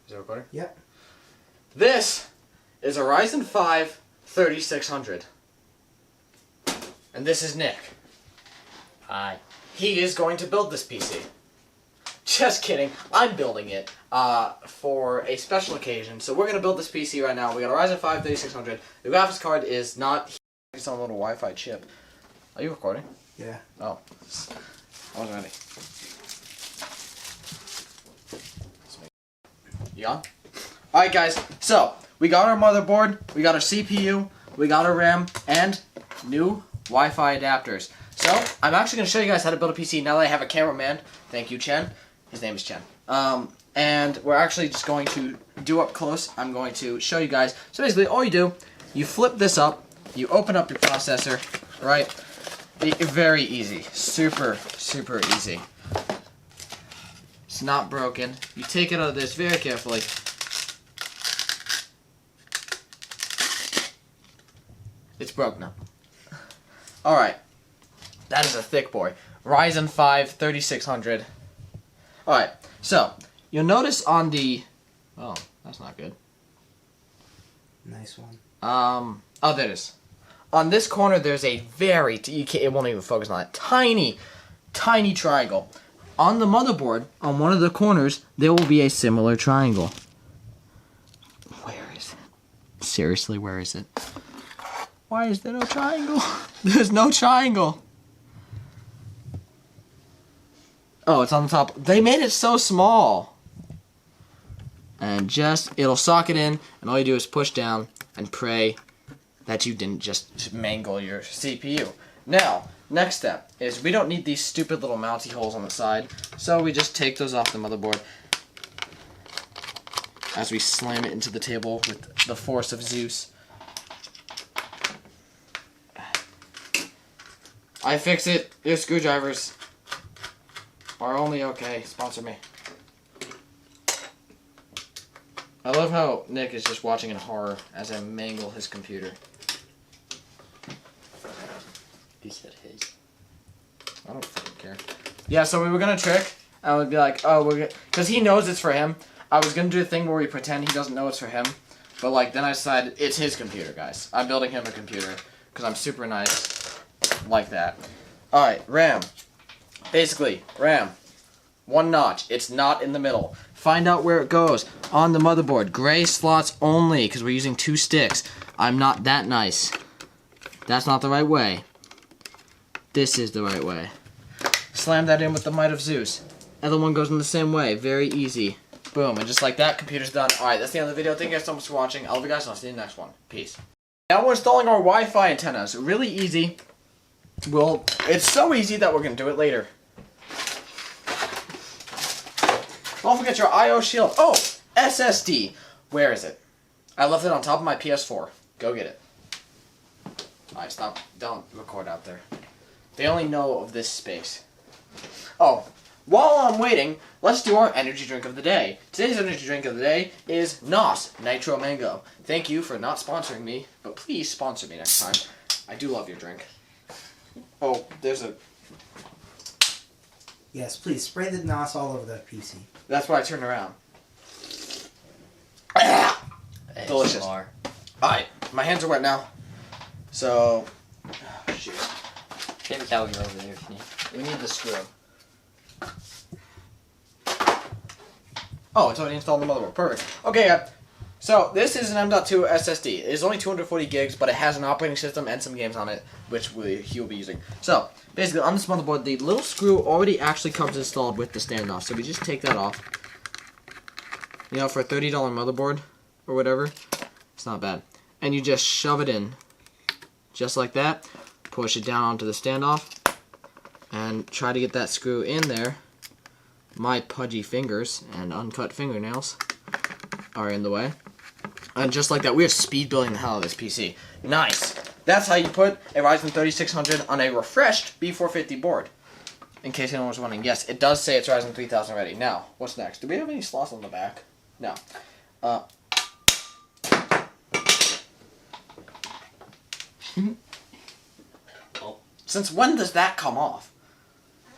Is it recording? Yep. This is a Ryzen 5 3600. And this is Nick. Hi. He is going to build this PC. Just kidding. I'm building it for a special occasion. So we're going to build this PC right now. We got a Ryzen 5 3600. The graphics card is not... It's on a little Wi-Fi chip. Are you recording? Yeah. Oh. I wasn't ready. You on? Alright guys, so we got our motherboard, we got our CPU, we got our RAM, and new Wi-Fi adapters. So, I'm actually going to show you guys how to build a PC now that I have a cameraman. Thank you, Chen. His name is Chen. And we're actually just going to do up close. I'm going to show you guys. So basically, all you do, you flip this up, you open up your processor, right? Very easy. Super, super easy. It's not broken. You take it out of this very carefully. It's broke now. Alright. That is a thick boy. Ryzen 5 3600. Alright, so you'll notice on the... Oh, that's not good. Nice one. Oh, there it is. On this corner, there's a very... it won't even focus on it. Tiny, tiny triangle. On the motherboard, on one of the corners, there will be a similar triangle. Where is it? Seriously, where is it? Why is there no triangle? There's no triangle. Oh, it's on the top. They made it so small. And just, it'll socket in, and all you do is push down and pray that you didn't just mangle your CPU. Now, next step is we don't need these stupid little mounty holes on the side, so we just take those off the motherboard as we slam it into the table with the force of Zeus. I fix it. Your screwdrivers are only okay. Sponsor me. I love how Nick is just watching in horror as I mangle his computer. You said his. I don't fucking care. Yeah, so we were gonna trick. I would be like, oh, we're gonna... Because he knows it's for him. I was gonna do a thing where we pretend he doesn't know it's for him. But, like, then I decided it's his computer, guys. I'm building him a computer. Because I'm super nice. Like that. Alright, RAM. Basically, RAM. One notch. It's not in the middle. Find out where it goes. On the motherboard. Gray slots only, because we're using 2 sticks. I'm not that nice. That's not the right way. This is the right way. Slam that in with the might of Zeus. Other one goes in the same way. Very easy. Boom. And just like that, computer's done. Alright, that's the end of the video. Thank you guys so much for watching. I love you guys, and I'll see you in the next one. Peace. Now we're installing our Wi-Fi antennas. Really easy. Well, it's so easy that we're going to do it later. Don't forget your I/O shield. Oh, SSD. Where is it? I left it on top of my PS4. Go get it. Alright, stop. Don't record out there. They only know of this space. Oh, while I'm waiting, let's do our energy drink of the day. Today's energy drink of the day is NOS Nitro Mango. Thank you for not sponsoring me, but please sponsor me next time. I do love your drink. Oh, there's a... Yes, please spray the NOS all over the PC. That's why I turned around. Delicious. Alright, my hands are wet now. So... Oh, shoot. Take the towel over there if you need. We need the screw. Oh, it's already installed on the motherboard. Perfect. Okay, so this is an M.2 SSD. It is only 240 gigs, but it has an operating system and some games on it, which he will be using. So, basically, on this motherboard, the little screw already actually comes installed with the standoff. So we just take that off. You know, for a $30 motherboard, or whatever, it's not bad. And you just shove it in. Just like that. Push it down onto the standoff. And try to get that screw in there. My pudgy fingers and uncut fingernails are in the way. And just like that, we are speed building the hell out of this PC. Nice. That's how you put a Ryzen 3600 on a refreshed B450 board. In case anyone was wondering, yes, it does say it's Ryzen 3000 ready. Now, what's next? Do we have any slots on the back? No. Since when does that come off?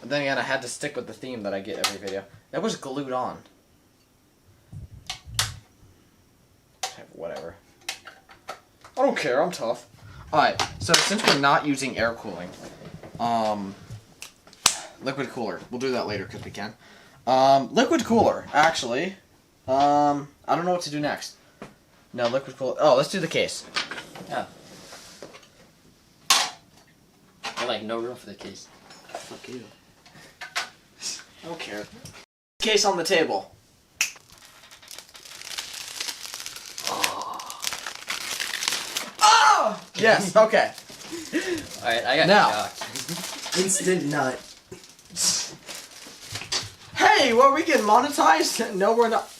But then again, I had to stick with the theme that I get every video. That was glued on. whatever. I don't care. I'm tough. All right. So since we're not using air cooling, liquid cooler. We'll do that later because we can. Liquid cooler. Actually, I don't know what to do next. No, liquid cooler. Oh, let's do the case. Yeah. I like no room for the case. Fuck you. I don't care. Case on the table. Oh! Yes, okay. Alright, I got Now. shocked. Instant nut. Hey, were we getting monetized? No, we're not.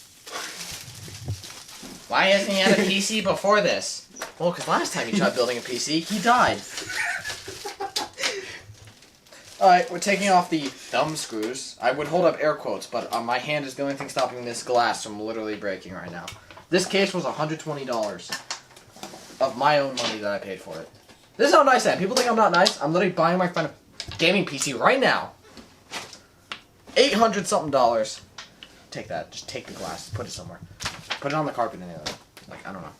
Why hasn't he had a PC before this? Well, because last time he tried building a PC, he died. Alright, we're taking off the thumb screws. I would hold up air quotes, but my hand is the only thing stopping this glass from literally breaking right now. This case was $120 of my own money that I paid for it. This is how nice I am. People think I'm not nice. I'm literally buying my friend a gaming PC right now. $800 something. Take that. Just take the glass. Put it somewhere. Put it on the carpet in the other. Like, I don't know.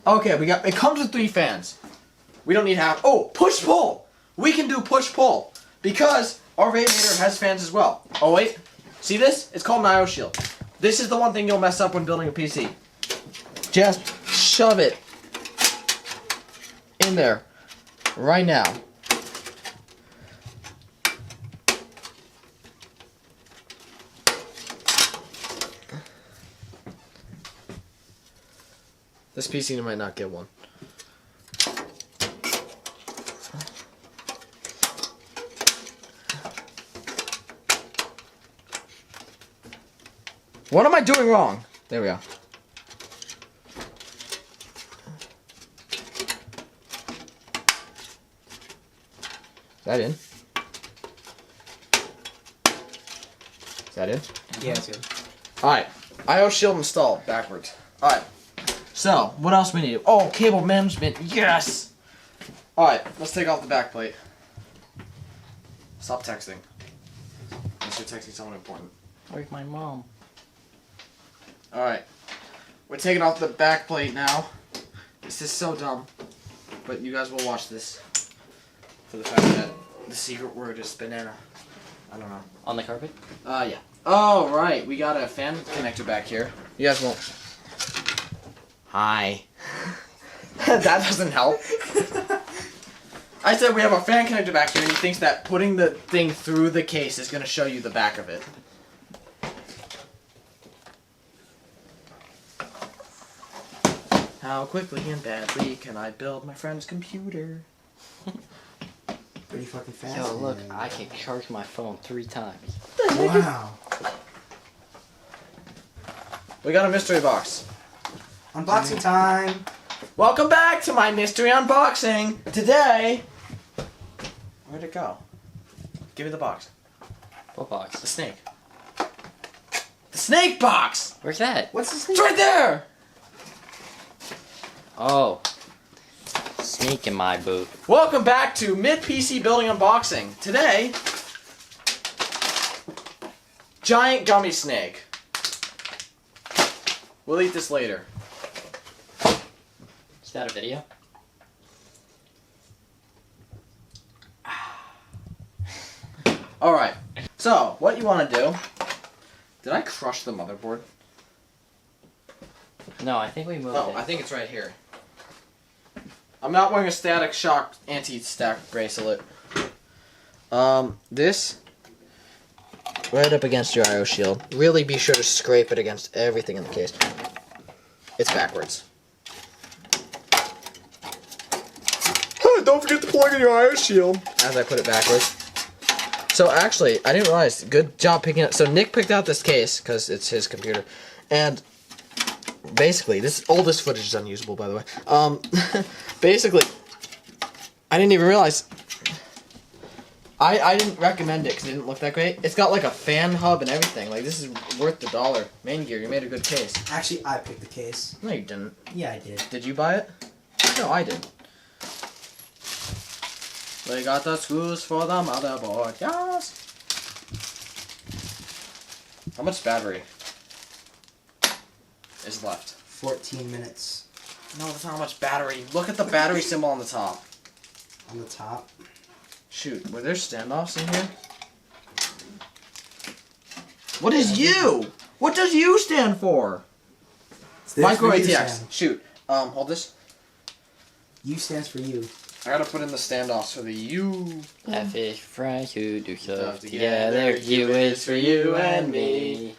Okay, we got. It comes with 3 fans. We don't need half. Oh, push pull. We can do push pull because our radiator has fans as well. Oh wait, see this? It's called an IO shield. This is the one thing you'll mess up when building a PC. Just shove it in there right now. This PC might not get one. What am I doing wrong? There we go. Is that in? Is that in? Yeah, it's good. Alright. IO shield installed backwards. Alright. So, what else we need? Oh, cable management. Yes! Alright, let's take off the back plate. Stop texting. Unless you're texting someone important. Where's my mom? Alright. We're taking off the back plate now. This is so dumb. But you guys will watch this. For the fact that the secret word is banana. I don't know. On the carpet? Yeah. Oh, right. We got a fan connector back here. You guys won't. Hi. That doesn't help. I said we have a fan connector back here, and he thinks that putting the thing through the case is going to show you the back of it. How quickly and badly can I build my friend's computer? Pretty fucking fast. Yo, look, I can charge my phone 3 times. Wow. We got a mystery box. Unboxing time. Welcome back to my mystery unboxing. Today, where'd it go? Give me the box. What box? The snake. The snake box! Where's that? What's this It's thing? right there! Oh. Sneak in my boot. Welcome back to Mid-PC Building Unboxing. Today, giant gummy snake. We'll eat this later. Is that a video? Alright, so what you want to do... Did I crush the motherboard? No, I think we moved Oh, it. I think it's right here. I'm not wearing a Static Shock anti-stack bracelet. This right up against your IO shield. Really be sure to scrape it against everything in the case. It's backwards. Don't forget to plug in your IO shield. As I put it backwards. So actually, I didn't realize. Good job picking up. So Nick picked out this case because it's his computer, and basically, all this footage is unusable, by the way. Basically, I didn't even realize. I didn't recommend it because it didn't look that great. It's got like a fan hub and everything. Like, this is worth the $1. Main Gear, you made a good case. Actually, I picked the case. No, you didn't. Yeah, I did. Did you buy it? No, I did. We got the screws for the motherboard. Yes! How much battery is left? 14 minutes No, that's not how much battery. Look at the battery symbol on the top. on the top. Shoot, were there standoffs in here? What is U? What does U stand for? Stands Micro for you, ATX. Sam. Shoot. Hold this. U stands for you. I gotta put in the standoffs for the U. F is for friends who do Stuff stuff together. together. U is for you and me.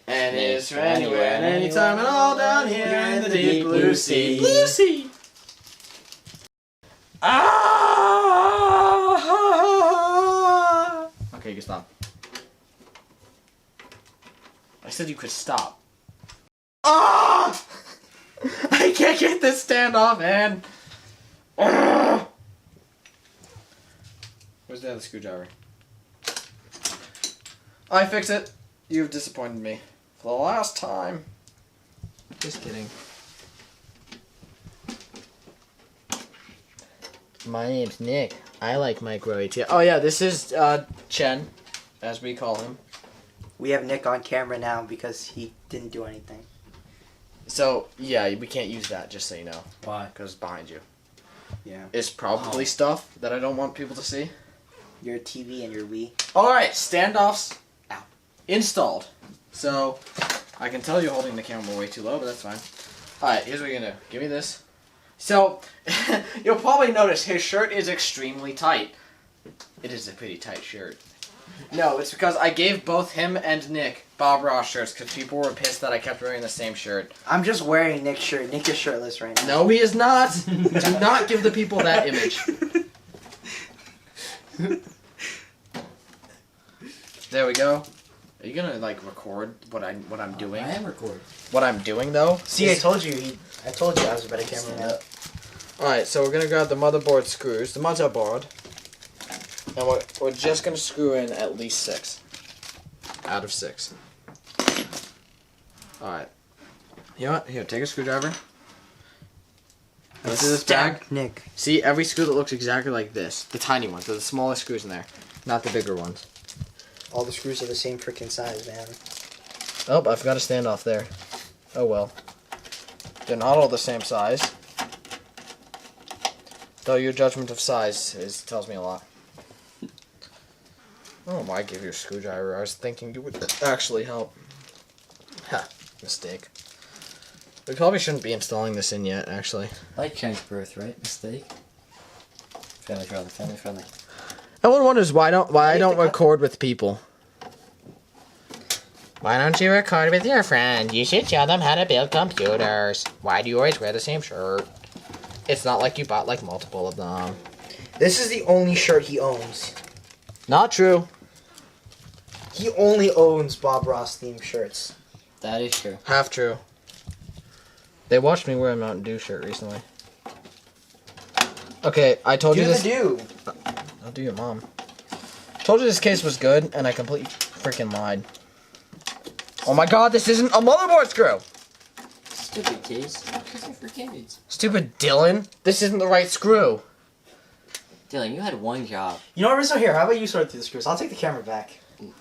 And is for anywhere and anytime and all down here in the deep blue sea. Blue sea. Ah! Okay, you can stop. I said you could stop. Ah! I can't get this stand off, man. Ah! Where's the other screwdriver? I fix it. You've disappointed me. For the last time. Just kidding. My name's Nick. I like micro ATX. Oh yeah, this is Chen, as we call him. We have Nick on camera now because he didn't do anything. So yeah, we can't use that. Just so you know, Why? because it's behind you. Yeah. It's probably stuff that I don't want people to see. Your TV and your Wii. All right, standoffs out. Installed. So I can tell you're holding the camera way too low, but that's fine. All right, here's what you're gonna do. Give me this. So you'll probably notice his shirt is extremely tight. It is a pretty tight shirt. No, it's because I gave both him and Nick Bob Ross shirts because people were pissed that I kept wearing the same shirt. I'm just wearing Nick's shirt. Nick is shirtless right now. No, he is not. Do not give the people that image. There we go. Are you gonna like record what I'm doing? I am recording. What I'm doing though? See, I told you I was a better cameraman. Alright, so we're gonna grab the motherboard screws, the motherboard, and we're just gonna screw in at least 6 out of 6. Alright. You know what? Here, take a screwdriver. Let's do this bag. Nick. See, every screw that looks exactly like this. The tiny ones. The smallest screws in there. Not the bigger ones. All the screws are the same freaking size, man. Oh, I forgot a standoff there. Oh well. They're not all the same size. Though your judgment of size tells me a lot. Oh, why give you a screwdriver? I was thinking it would actually help. Ha, mistake. We probably shouldn't be installing this in yet, actually. Like Chen's birthright mistake. Family friendly, family friendly. Everyone wonders why I don't record with people. Why don't you record with your friend? You should show them how to build computers. Why do you always wear the same shirt? It's not like you bought like multiple of them. This is the only shirt he owns. Not true. He only owns Bob Ross themed shirts. That is true. Half true. They watched me wear a Mountain Dew shirt recently. Okay, I told you Do this. the do. I'll do your mom. Told you this case was good, and I completely freaking lied. Oh my god, this isn't a motherboard screw! Stupid kids. These are for kids. Stupid Dylan, this isn't the right screw. Dylan, you had one job. You know what, Rizzo? Here, how about you sort through the screws? I'll take the camera back.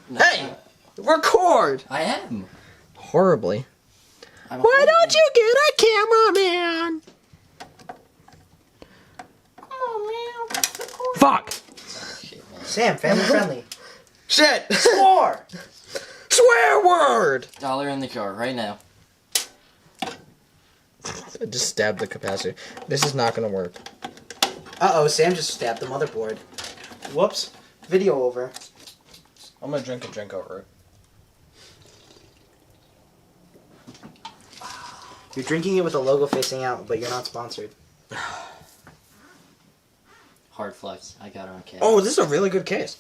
No, Hey! Record! I am. Horribly. I'm Why don't you get a cameraman? Oh, man. Fuck! Shit, man. Sam, family friendly. Shit! Score! Swear word! $1 in the jar right now. I just stabbed the capacitor. This is not gonna work. Uh-oh, Sam just stabbed the motherboard. Whoops. Video over. I'm gonna drink a drink over it. You're drinking it with the logo facing out, but you're not sponsored. Hard flex. I got it on camera. Oh, this is a really good case.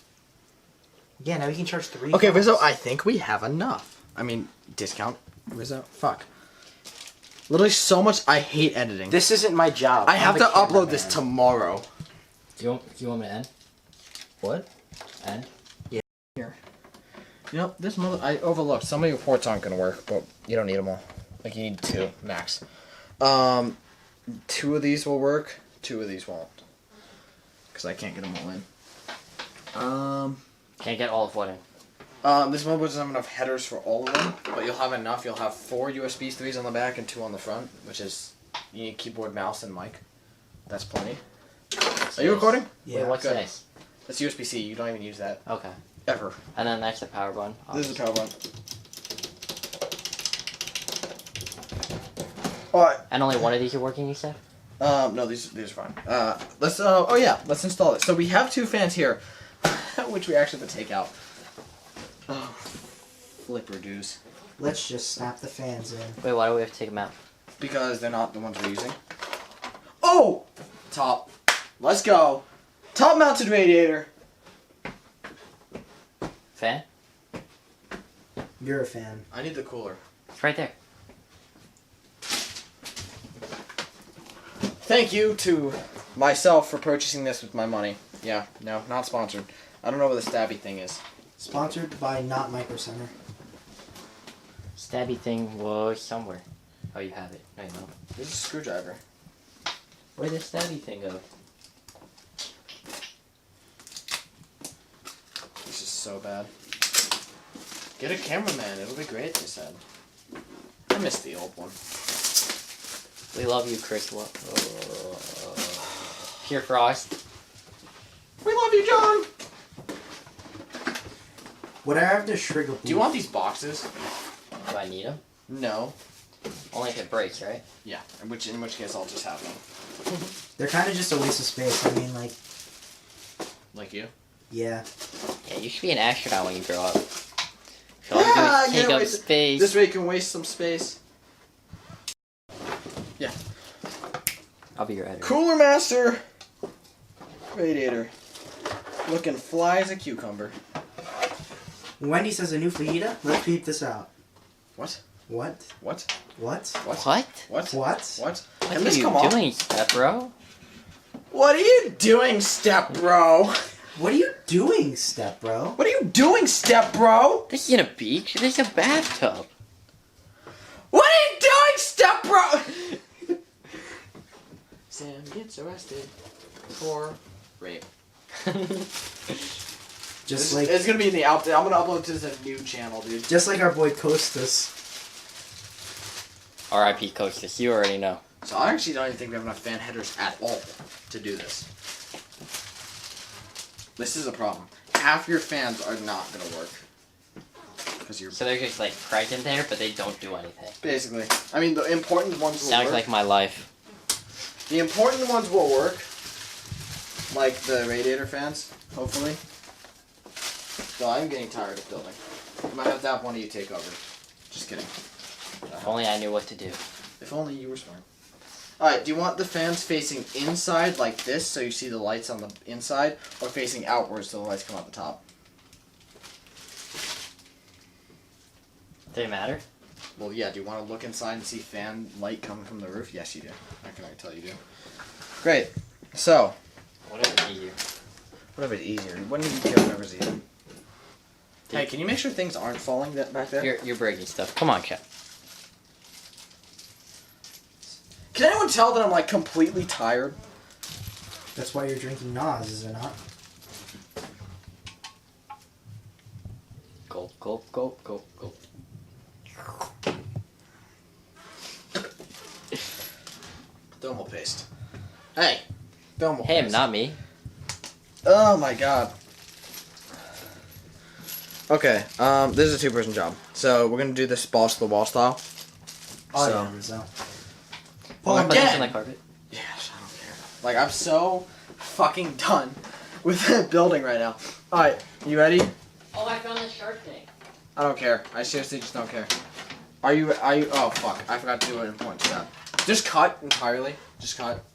Yeah, now we can charge 3. Okay, phones. Rizzo, I think we have enough. I mean, discount. Rizzo, fuck. Literally so much. I hate editing. This isn't my job. I have I'm to the upload this cameraman. tomorrow. Do you want me to end? What? End? Here. You know, this mother. I overlooked. Some of your ports aren't gonna work, but you don't need them all. Like, you need 2, max. 2 of these will work. 2 of these won't. Because I can't get them all in. Can't get all of what in. This motherboard doesn't have enough headers for all of them, but you'll have enough. You'll have 4 USB 3s on the back and 2 on the front, which is you need keyboard, mouse, and mic. That's plenty. Are you recording? Yeah. Wait, what's good. this? That's USB-C. You don't even use that Okay. ever. And then that's the power button. This is the power button. Alright. And only one of these are working, you said? No, these are fine. Let's oh yeah, let's install it. So we have 2 fans here, which we actually have to take out. Oh, flipper dues. Let's just snap the fans in. Wait, why do we have to take them out? Because they're not the ones we're using. Oh! Top. Let's go. Top mounted radiator. Fan? You're a fan. I need the cooler. It's right there. Thank you to myself for purchasing this with my money. Yeah, no, not sponsored. I don't know what the stabby thing is. Sponsored by Not Micro Center. Stabby thing was somewhere. Oh, you have it. No, you don't. This is a screwdriver. Where'd the stabby thing go? This is so bad. Get a cameraman, it'll be great, they said. I miss the old one. We love you, Chris. Pure Frost. We love you, John! Would I have to shrig a Do you want these boxes? Do I need them? No. Only if it breaks, right? Yeah, in which case I'll just have them. They're kind of just a waste of space. I mean, like, Like you? yeah. Yeah, you should be an astronaut when you grow up. All you do is take up space. This way you can waste some space. Yeah. I'll be your editor. Cooler Master radiator. Looking fly as a cucumber. Wendy says a new fajita. Let's peep this out. What? What? What? What? What? What? What? What? What? What Can are this you come off? doing, step bro? What are you doing, step bro? What are you doing, step bro? What are you doing, step bro? This isn't a beach. This is a bathtub. What are you doing, step bro? Sam gets arrested for rape. Just like, It's gonna be in the update. I'm gonna upload to this new channel, dude. just like our boy Costas. R.I.P. Costas. You already know. So I actually don't even think we have enough fan headers at all to do this. This is a problem. Half your fans are not gonna work. Because you're So they're just like present there, but they don't do anything. basically. I mean, the important ones will Sounds work. like my life. The important ones will work. Like the radiator fans, hopefully. So I'm getting tired of building. I might have to have one of you take over. Just kidding. If only I knew what to do. If only you were smart. Alright, do you want the fans facing inside like this so you see the lights on the inside, or facing outwards so the lights come out the top? Do they matter? Well, yeah, do you want to look inside and see fan light coming from the roof? Yes, you do. I can already tell you do. Great. So, Whatever's easier. whatever's easier. When do you care whatever's easier? Hey, can you make sure things aren't falling back there? You're breaking stuff. Come on, Chad. Can anyone tell that I'm like completely tired? That's why you're drinking Nas, is it not? Gulp, gulp, gulp, gulp, gulp. Thermal paste. Hey, thermal Him, paste. not me. Oh my god. Okay, this is a 2-person job. So we're gonna do this balls to the wall style. Oh, So- yeah, Rizzo. Well, Put this again. on the carpet. Yes, I don't care. Like, I'm so fucking done with building right now. Alright, you ready? Oh, I found the shark thing. I don't care. I seriously just don't care. Are you, oh fuck, I forgot to do an important step. Just cut entirely. Just cut.